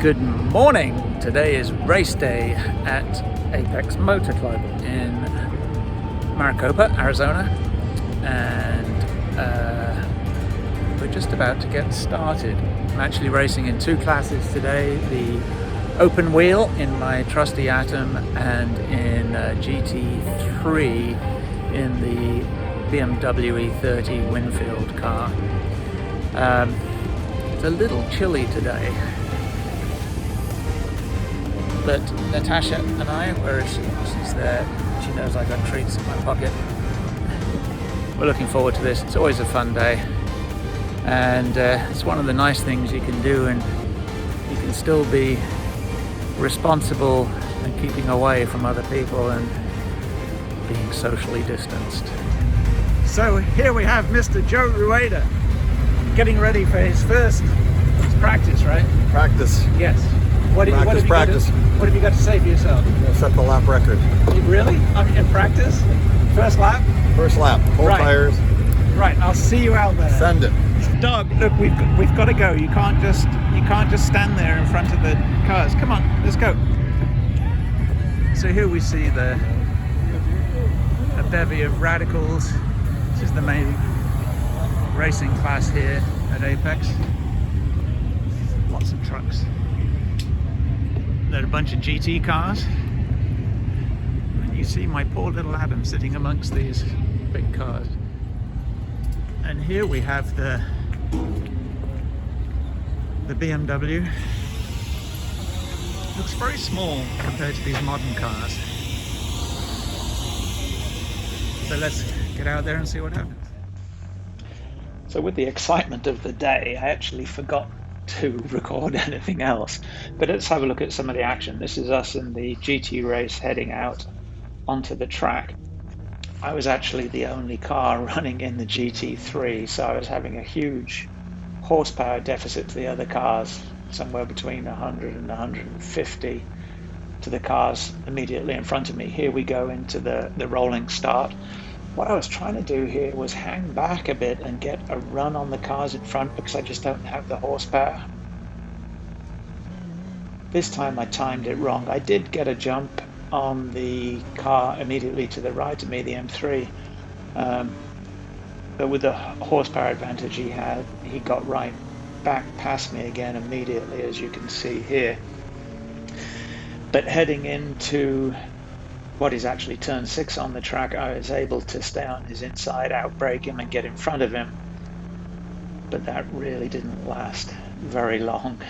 Good morning. Today is race day at Apex Motor Club in Maricopa, Arizona, and we're just about to get started. I'm actually racing in two classes today, the open wheel in my trusty Atom and in GT3 in the BMW E30 Winfield car. It's a little chilly today, but Natasha and I, where is she? She's there. She knows I got treats in my pocket. We're looking forward to this. It's always a fun day, and it's one of the nice things you can do, and you can still be responsible and keeping away from other people and being socially distanced. So here we have Mr. Joe Rueda getting ready for his first practice, right? Practice. Yes. What have you got to say for yourself? We'll set the lap record. Really? I mean, in practice? First lap? First lap. Full tires. Right. I'll see you out there. Send it. Doug, look, we've got to go. You can't just stand there in front of the cars. Come on, let's go. So here we see a bevy of Radicals. This is the main racing class here at Apex. Lots of trucks. There are a bunch of GT cars. And you see my poor little Adam sitting amongst these big cars. And here we have the BMW. Looks very small compared to these modern cars. So let's get out there and see what happens. So with the excitement of the day, I actually forgot to record anything else. But let's have a look at some of the action. This is us in the GT race heading out onto the track. I was actually the only car running in the GT3, so I was having a huge horsepower deficit to the other cars, somewhere between 100 and 150 to the cars immediately in front of me. Here we go into the rolling start. What I was trying to do here was hang back a bit and get a run on the cars in front because I just don't have the horsepower. This time I timed it wrong. I did get a jump on the car immediately to the right of me, the M3, but with the horsepower advantage he had, he got right back past me again immediately, as you can see here. But heading into what is actually turn 6 on the track, I was able to stay on his inside, outbrake him and get in front of him, but that really didn't last very long.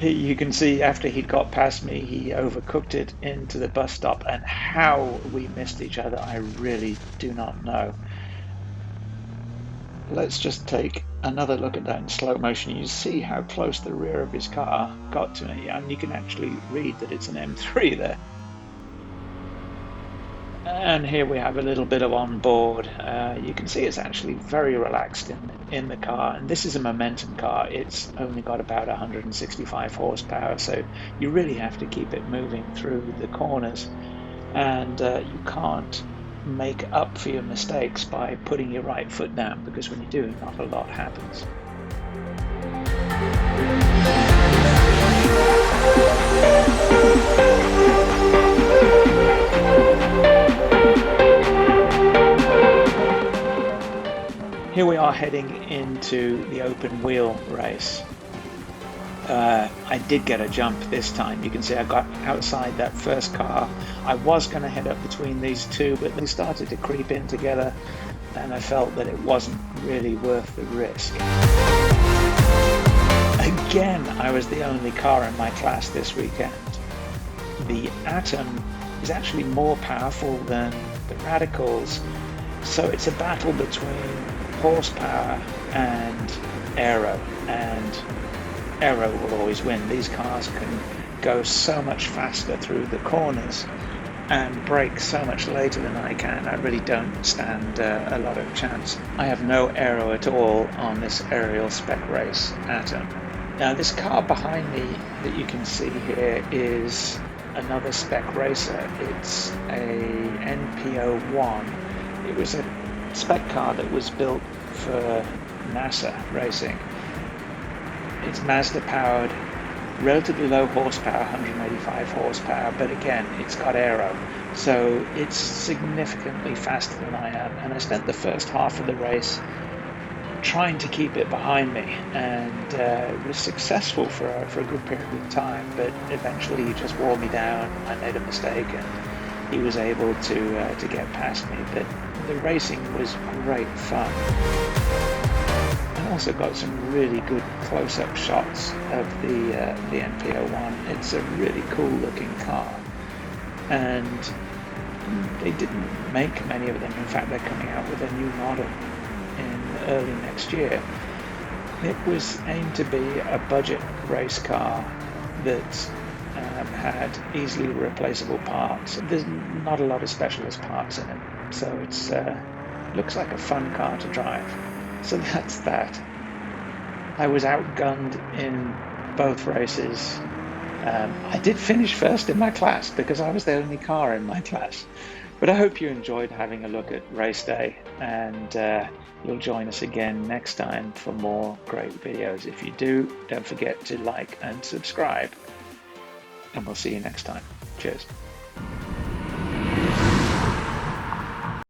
You can see after he'd got past me, he overcooked it into the bus stop, and how we missed each other I really do not know. Let's just take another look at that in slow motion. You see how close the rear of his car got to me, and you can actually read that it's an M3 there. And here we have a little bit of on board. You can see it's actually very relaxed in the car, and this is a momentum car. It's only got about 165 horsepower, so you really have to keep it moving through the corners, and you can't make up for your mistakes by putting your right foot down, because when you do, not a lot happens. Here we are heading into the open wheel race. I did get a jump this time. You can see I got outside that first car. I was going to head up between these two, but they started to creep in together, and I felt that it wasn't really worth the risk. Again, I was the only car in my class this weekend. The Atom is actually more powerful than the Radicals, so it's a battle between horsepower and aero, and aero will always win. These cars can go so much faster through the corners and brake so much later than I can. I really don't stand a lot of chance. I have no aero at all on this Ariel spec race Atom. Now this car behind me that you can see here is another spec racer. It's a NP01. It was a spec car that was built for NASA racing. It's Mazda powered, Relatively low horsepower, 185 horsepower, but again, it's got aero, so it's significantly faster than I am. And I spent the first half of the race trying to keep it behind me, and was successful for a good period of time, but eventually he just wore me down. I made a mistake and he was able to get past me, but the racing was great fun. I also got some really good close-up shots of the NP01. It's a really cool looking car, and they didn't make many of them. In fact, they're coming out with a new model in early next year. It was aimed to be a budget race car that had easily replaceable parts. There's not a lot of specialist parts in it, so it's looks like a fun car to drive. So that's that. I was outgunned in both races. I did finish first in my class because I was the only car in my class. But I hope you enjoyed having a look at race day, and you'll join us again next time for more great videos. If you do, don't forget to like and subscribe, and we'll see you next time. Cheers.